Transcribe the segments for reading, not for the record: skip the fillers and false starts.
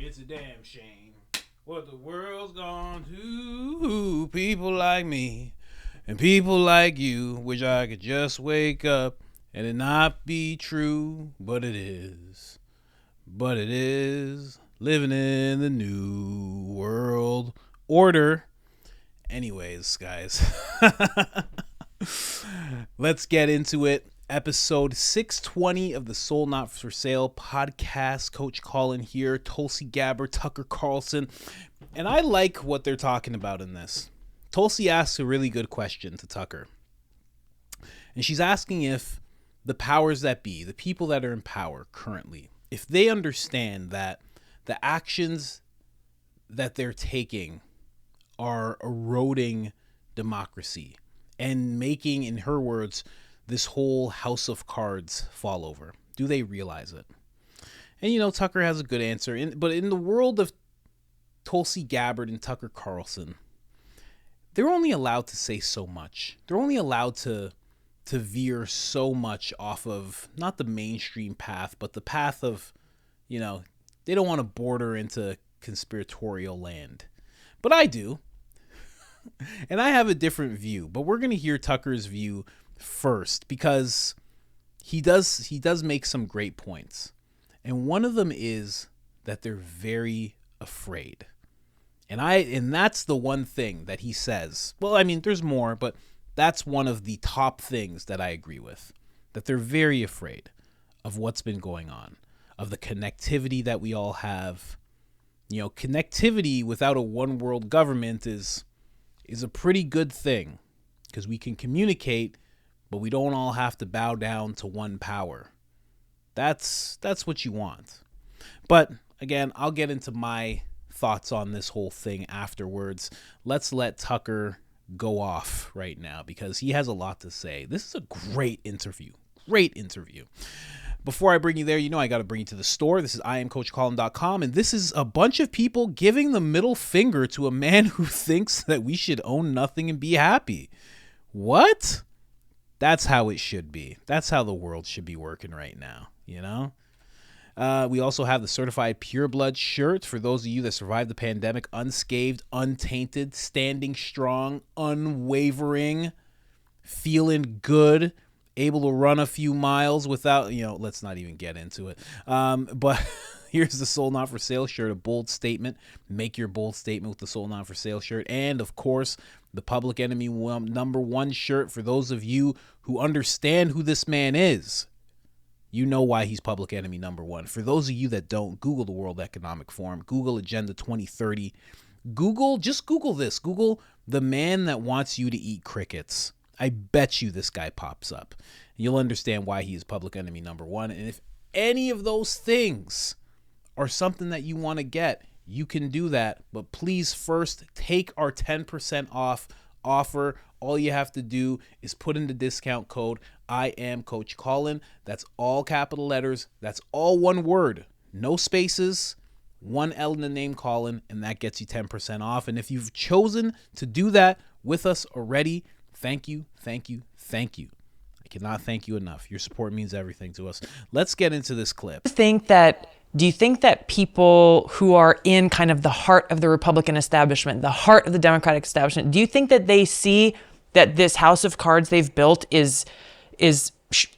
It's a damn shame what the world's gone to. People like me and people like you. Wish I could just wake up and it not be true, but it is. But it is. Living in the new world order. Anyways, guys, let's get into it. Episode 620 of the Soul Not For Sale podcast. Coach Colin here, Tulsi Gabbard, Tucker Carlson. And I like what they're talking about in this. Tulsi asks a really good question to Tucker. And she's asking if the powers that be, the people that are in power currently, if they understand that the actions that they're taking are eroding democracy and making, in her words, this whole house of cards fall over. Do they realize it? And, you know, Tucker has a good answer. But in the world of Tulsi Gabbard and Tucker Carlson, they're only allowed to say so much. They're only allowed to veer so much off of not the mainstream path, but the path of, you know, they don't want to border into conspiratorial land. But I do. And I have a different view. But we're going to hear Tucker's view first, because he does make some great points. And one of them is that they're very afraid. And that's the one thing that he says. Well, I mean, there's more, but that's one of the top things that I agree with. That they're very afraid of what's been going on, of the connectivity that we all have. You know, connectivity without a one world government is a pretty good thing, because we can communicate, but we don't all have to bow down to one power. That's what you want. But again, I'll get into my thoughts on this whole thing afterwards. Let's let Tucker go off right now, because he has a lot to say. This is a great interview. Great interview. Before I bring you there, you know I got to bring you to the store. This is IamCoachColin.com, and this is a bunch of people giving the middle finger to a man who thinks that we should own nothing and be happy. What? That's how it should be. That's how the world should be working right now, you know? We also have the Certified Pure Blood shirt for those of you that survived the pandemic unscathed, untainted, standing strong, unwavering, feeling good, able to run a few miles without, you know, let's not even get into it. But here's the Soul Not For Sale shirt, a bold statement. Make your bold statement with the Soul Not For Sale shirt. And, of course, the Public Enemy #1 shirt for those of you who understand who this man is. You know why he's Public Enemy #1. For those of you that don't, Google the World Economic Forum. Google Agenda 2030. Just Google this. Google the man that wants you to eat crickets. I bet you this guy pops up. You'll understand why he is Public Enemy #1. And if any of those things are something that you want to get, you can do that. But please first take our 10% off offer. All you have to do is put in the discount code I am Coach Colin. That's all capital letters. That's all one word. No spaces. One L in the name Colin, and that gets you 10% off. And if you've chosen to do that with us already, thank you, thank you, thank you. I cannot thank you enough. Your support means everything to us. Let's get into this clip. Do you think that people who are in kind of the heart of the Republican establishment, the heart of the Democratic establishment, do you think that they see that this house of cards they've built is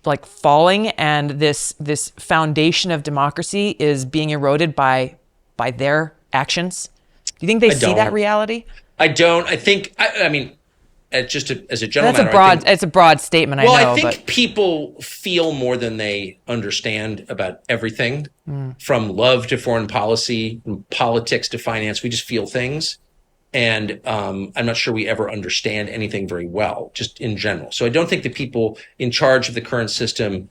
like falling, and this foundation of democracy is being eroded by their actions? Do you think they see that reality? I don't. I think, I mean, as a general matter, it's a broad statement. Well, I know, I think people feel more than they understand about everything, from love to foreign policy, from politics to finance. We just feel things. And I'm not sure we ever understand anything very well, just in general. So I don't think the people in charge of the current system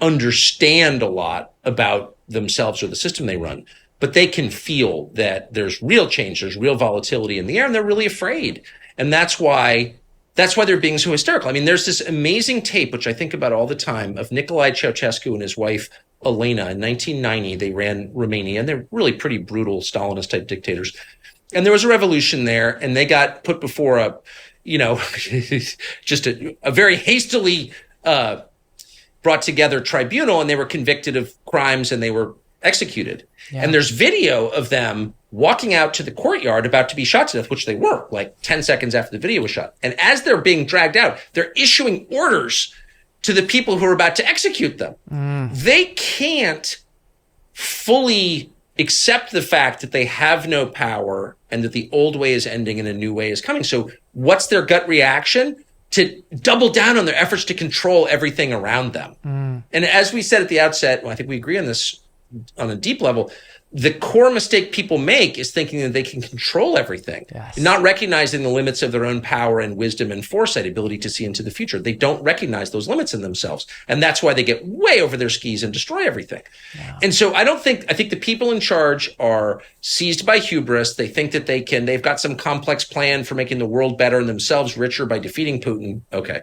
understand a lot about themselves or the system they run, but they can feel that there's real change, there's real volatility in the air, and they're really afraid. And that's why they're being so hysterical. I mean, there's this amazing tape, which I think about all the time, of Nicolae Ceausescu and his wife, Elena. In 1990, they ran Romania, and they're really pretty brutal Stalinist-type dictators. And there was a revolution there, and they got put before a, you know, just a very hastily brought together tribunal, and they were convicted of crimes, and they were executed. Yeah. And there's video of them walking out to the courtyard about to be shot to death, which they were, like 10 seconds after the video was shot. And as they're being dragged out, they're issuing orders to the people who are about to execute them. They can't fully accept the fact that they have no power and that the old way is ending and a new way is coming. So what's their gut reaction? To double down on their efforts to control everything around them. And as we said at the outset, well, I think we agree on this on a deep level, the core mistake people make is thinking that they can control everything, not recognizing the limits of their own power and wisdom and foresight, ability to see into the future. They don't recognize those limits in themselves. And that's why they get way over their skis and destroy everything. And so I think the people in charge are seized by hubris. They think that they've got some complex plan for making the world better and themselves richer by defeating Putin. Okay.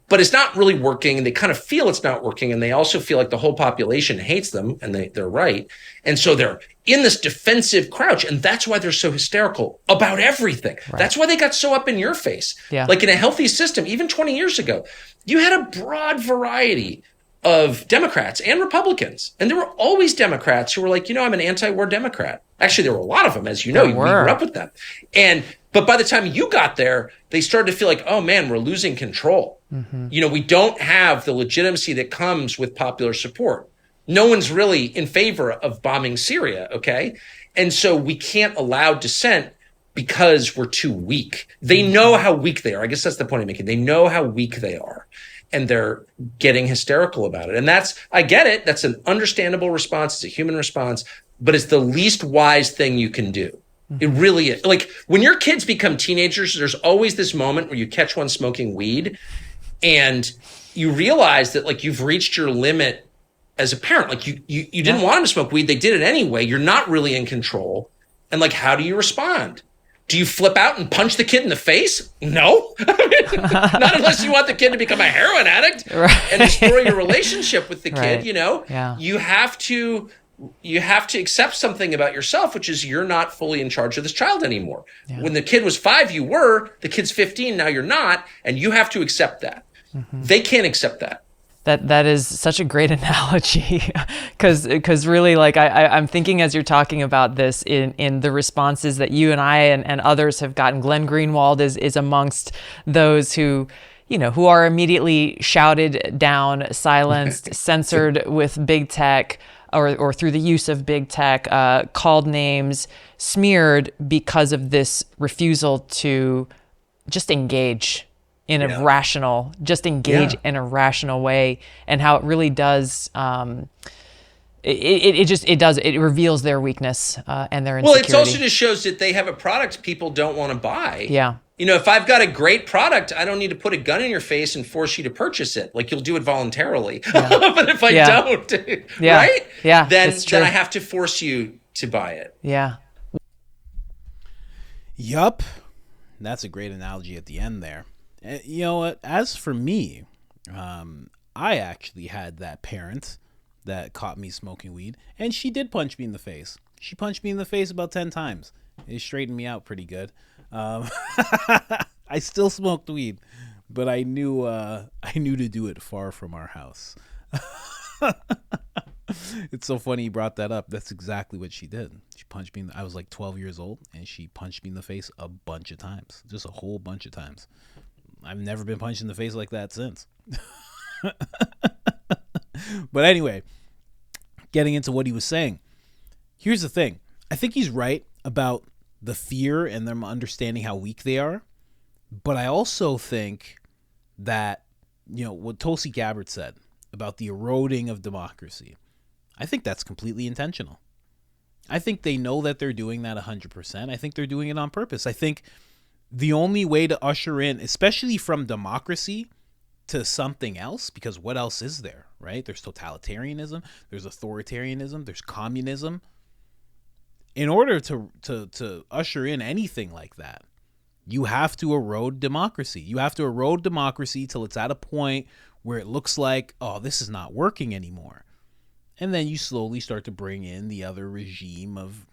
But it's not really working. They kind of feel it's not working. And they also feel like the whole population hates them, and they're right. And so they're in this defensive crouch. And that's why they're so hysterical about everything. Right. That's why they got so up in your face. Yeah. Like in a healthy system, even 20 years ago, you had a broad variety of Democrats and Republicans. And there were always Democrats who were like, I'm an anti-war Democrat. Actually, there were a lot of them, as you know, you grew up with them. But by the time you got there, they started to feel like, oh man, we're losing control. We don't have the legitimacy that comes with popular support. No one's really in favor of bombing Syria, okay? And so we can't allow dissent because we're too weak. They know how weak they are. I guess that's the point I'm making. They know how weak they are. And they're getting hysterical about it. And I get it. That's an understandable response. It's a human response, but it's the least wise thing you can do. It really is. Like when your kids become teenagers, there's always this moment where you catch one smoking weed and you realize that like you've reached your limit as a parent. Like you didn't want them to smoke weed. They did it anyway. You're not really in control. And like, how do you respond? Do you flip out and punch the kid in the face? No. Not unless you want the kid to become a heroin addict and destroy your relationship with the kid, You have to accept something about yourself, which is you're not fully in charge of this child anymore. When the kid was 5, you were. The kid's 15, now you're not. And you have to accept that. They can't accept that. That is such a great analogy, because really, like I'm thinking as you're talking about this in the responses that you and I and others have gotten. Glenn Greenwald is amongst those who are immediately shouted down, silenced, censored with big tech or through the use of big tech, called names, smeared because of this refusal to just engage in a rational, in a rational way, and how it really does, it reveals their weakness and their insecurity. Well, it also just shows that they have a product people don't want to buy. Yeah. If I've got a great product, I don't need to put a gun in your face and force you to purchase it. Like you'll do it voluntarily. Yeah. But if I don't, right? Yeah. Then I have to force you to buy it. Yeah. Yup. That's a great analogy at the end there. You know what? As for me, I actually had that parent that caught me smoking weed, and she did punch me in the face. She punched me in the face about 10 times. It straightened me out pretty good. I still smoked weed, but I knew to do it far from our house. It's so funny you brought that up. That's exactly what she did. She punched me. I was like 12 years old, and she punched me in the face a bunch of times, just a whole bunch of times. I've never been punched in the face like that since. But anyway, getting into what he was saying. Here's the thing. I think he's right about the fear and them understanding how weak they are. But I also think that, what Tulsi Gabbard said about the eroding of democracy, I think that's completely intentional. I think they know that they're doing that 100%. I think they're doing it on purpose. I think the only way to usher in, especially from democracy to something else, because what else is there, right? There's totalitarianism, there's authoritarianism, there's communism. In order to usher in anything like that, you have to erode democracy. You have to erode democracy till it's at a point where it looks like, oh, this is not working anymore. And then you slowly start to bring in the other regime of,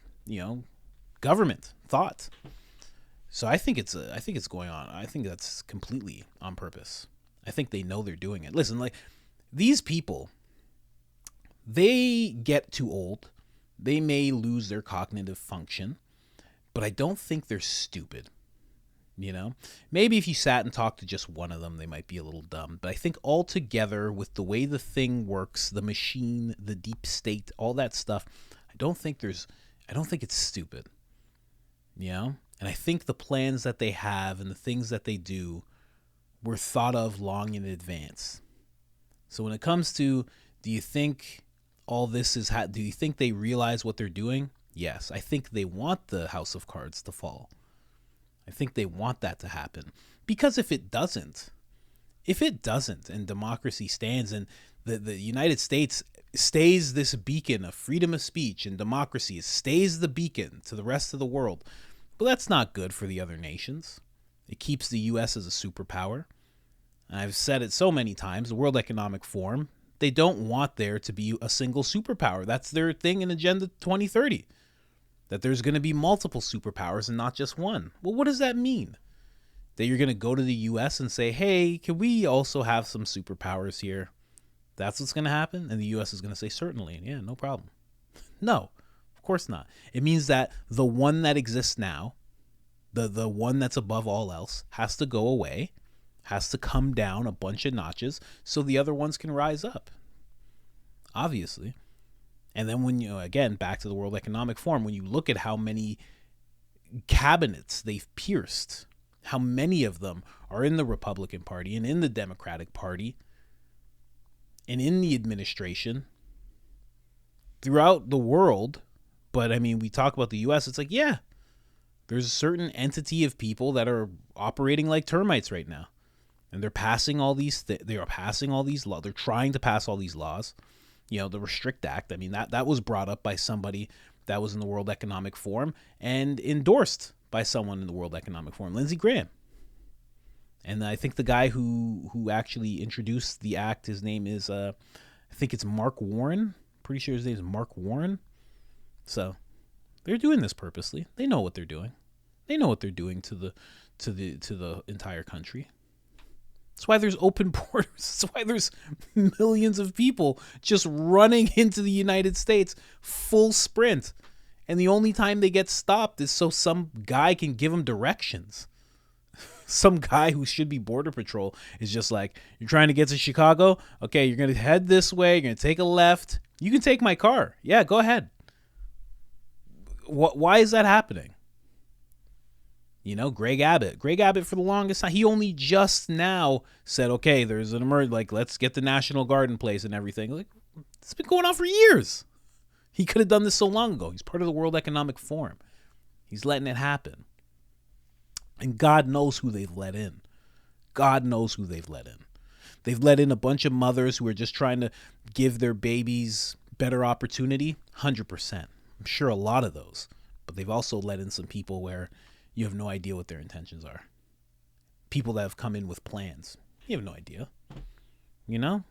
government, thought. So I think it's going on. I think that's completely on purpose. I think they know they're doing it. Listen, like these people, they get too old. They may lose their cognitive function, but I don't think they're stupid. You know, maybe if you sat and talked to just one of them, they might be a little dumb. But I think altogether, with the way the thing works, the machine, the deep state, all that stuff, I don't think it's stupid. You know, and I think the plans that they have and the things that they do were thought of long in advance. So when it comes to, do you think all this is, do you think they realize what they're doing? Yes, I think they want the House of Cards to fall. I think they want that to happen, because if it doesn't and democracy stands and the United States stays this beacon of freedom of speech and democracy, stays the beacon to the rest of the world, but that's not good for the other nations. It keeps the U.S. as a superpower. And I've said it so many times, the World Economic Forum, they don't want there to be a single superpower. That's their thing in Agenda 2030. That there's going to be multiple superpowers and not just one. Well, what does that mean? That you're going to go to the U.S. and say, hey, can we also have some superpowers here? That's what's going to happen? And the U.S. is going to say, certainly. Yeah, no problem. No, of course not. It means that the one that exists now, the one that's above all else, has to go away, has to come down a bunch of notches so the other ones can rise up. Obviously. And then when you, again, back to the World Economic Forum, when you look at how many cabinets they've pierced, how many of them are in the Republican Party and in the Democratic Party and in the administration throughout the world. But I mean, we talk about the U.S., it's like, yeah, there's a certain entity of people that are operating like termites right now. And they're passing all these, they are passing all these laws. They're trying to pass all these laws. You know, the Restrict Act, I mean, that was brought up by somebody that was in the World Economic Forum and endorsed by someone in the World Economic Forum, Lindsey Graham. And I think the guy who actually introduced the act, his name is, I think it's Mark Warren. Pretty sure his name is Mark Warren. So they're doing this purposely. They know what they're doing. They know what they're doing to the entire country. That's why there's open borders. That's why there's millions of people just running into the United States full sprint. And the only time they get stopped is so some guy can give them directions. Some guy who should be Border Patrol is just like, you're trying to get to Chicago? Okay, you're going to head this way. You're going to take a left. You can take my car. Yeah, go ahead. Why is that happening? You know, Greg Abbott for the longest time, he only just now said, okay, there's an emergency, like, let's get the National Guard in place and everything. Like, it's been going on for years. He could have done this so long ago. He's part of the World Economic Forum. He's letting it happen. And God knows who they've let in. God knows who they've let in. They've let in a bunch of mothers who are just trying to give their babies better opportunity. 100%. I'm sure a lot of those. But they've also let in some people where you have no idea what their intentions are. People that have come in with plans. You have no idea. You know?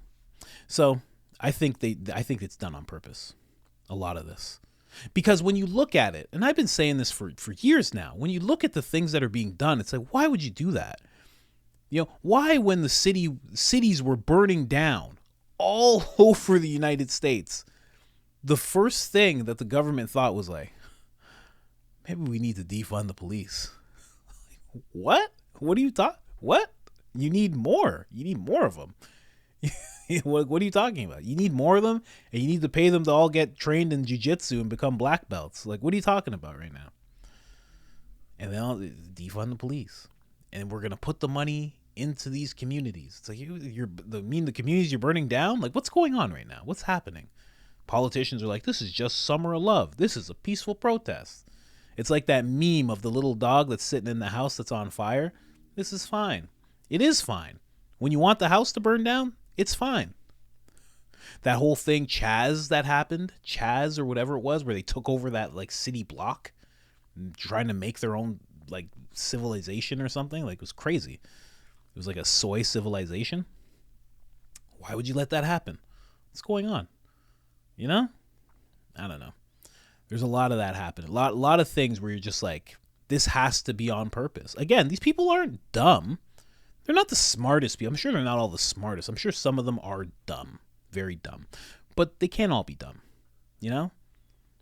So I think it's done on purpose. A lot of this. Because when you look at it, and I've been saying this for years now, when you look at the things that are being done, it's like, why would you do that? You know, why when the cities were burning down all over the United States, the first thing that the government thought was like, maybe we need to defund the police. What? What are you talking? What? You need more. You need more of them. What are you talking about? You need more of them, and you need to pay them to all get trained in jiu-jitsu and become black belts. Like, what are you talking about right now? And then I'll defund the police, and we're gonna put the money into these communities. It's like the communities you're burning down. Like, what's going on right now? What's happening? Politicians are like, this is just summer of love. This is a peaceful protest. It's like that meme of the little dog that's sitting in the house that's on fire. This is fine. It is fine. When you want the house to burn down, it's fine. That whole thing, Chaz, that happened, Chaz or whatever it was, where they took over that like city block, trying to make their own like civilization or something. Like, it was crazy. It was like a soy civilization. Why would you let that happen? What's going on? You know? I don't know. There's a lot of that happening. A lot of things where you're just like, this has to be on purpose. Again, these people aren't dumb. They're not the smartest people. I'm sure they're not all the smartest. I'm sure some of them are dumb, very dumb. But they can't all be dumb, you know?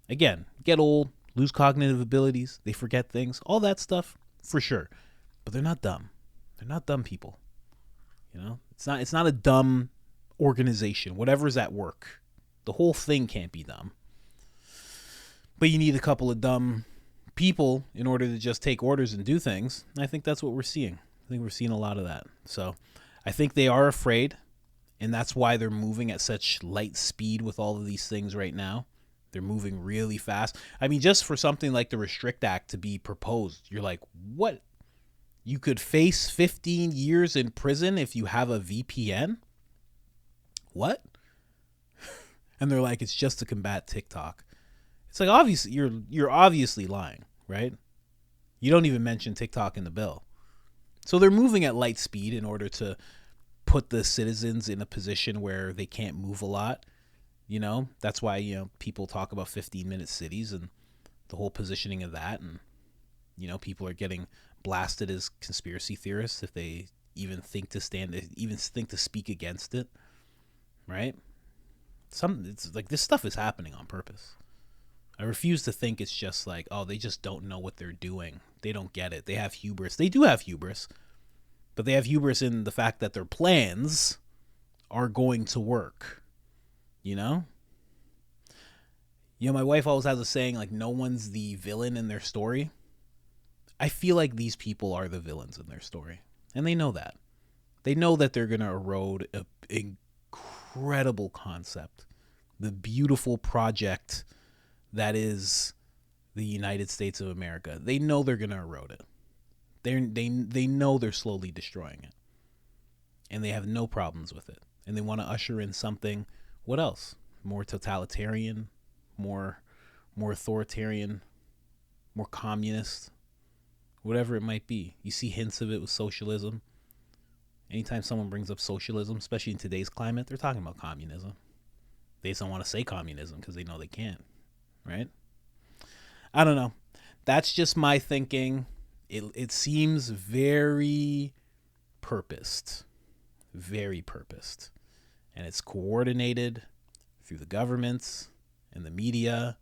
Again, get old, lose cognitive abilities, they forget things, all that stuff, for sure. But they're not dumb. They're not dumb people. You know? It's not a dumb organization, whatever's at work. The whole thing can't be dumb. But you need a couple of dumb people in order to just take orders and do things. And I think that's what we're seeing. I think we're seeing a lot of that. So I think they are afraid, and that's why they're moving at such light speed with all of these things right now. They're moving really fast. I mean, just for something like the Restrict Act to be proposed, you're like, what? You could face 15 years in prison if you have a VPN? What? And they're like, it's just to combat TikTok. It's like, obviously, you're obviously lying, right? You don't even mention TikTok in the bill. So they're moving at light speed in order to put the citizens in a position where they can't move a lot. You know, that's why, you know, people talk about 15-minute cities and the whole positioning of that. And, you know, people are getting blasted as conspiracy theorists if they even think to speak against it. Right? It's like this stuff is happening on purpose. I refuse to think it's just like, oh, they just don't know what they're doing. They don't get it. They have hubris. They do have hubris. But they have hubris in the fact that their plans are going to work. You know? You know, my wife always has a saying, like, no one's the villain in their story. I feel like these people are the villains in their story. And they know that. They know that they're going to erode an incredible concept. The beautiful project that is the United States of America. They know they're going to erode it. They know they're slowly destroying it. And they have no problems with it. And they want to usher in something, what else? More totalitarian, more authoritarian, more communist, whatever it might be. You see hints of it with socialism. Anytime someone brings up socialism, especially in today's climate, they're talking about communism. They just don't want to say communism because they know they can't, right? I don't know. That's just my thinking. It seems very purposed, and it's coordinated through the governments and the media,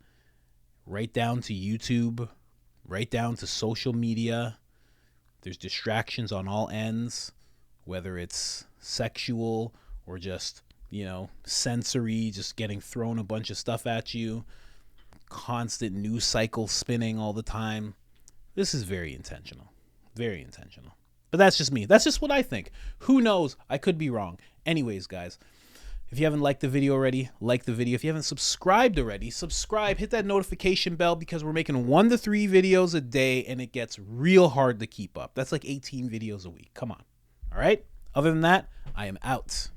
right down to YouTube, right down to social media. There's distractions on all ends, whether it's sexual or just, you know, sensory, just getting thrown a bunch of stuff at you, constant news cycle spinning all the time. This is very intentional. Very intentional. But that's just me. That's just what I think. Who knows? I could be wrong. Anyways, guys, if you haven't liked the video already, like the video. If you haven't subscribed already, subscribe. Hit that notification bell because we're making 1 to 3 videos a day and it gets real hard to keep up. That's like 18 videos a week. Come on. All right? Other than that, I am out.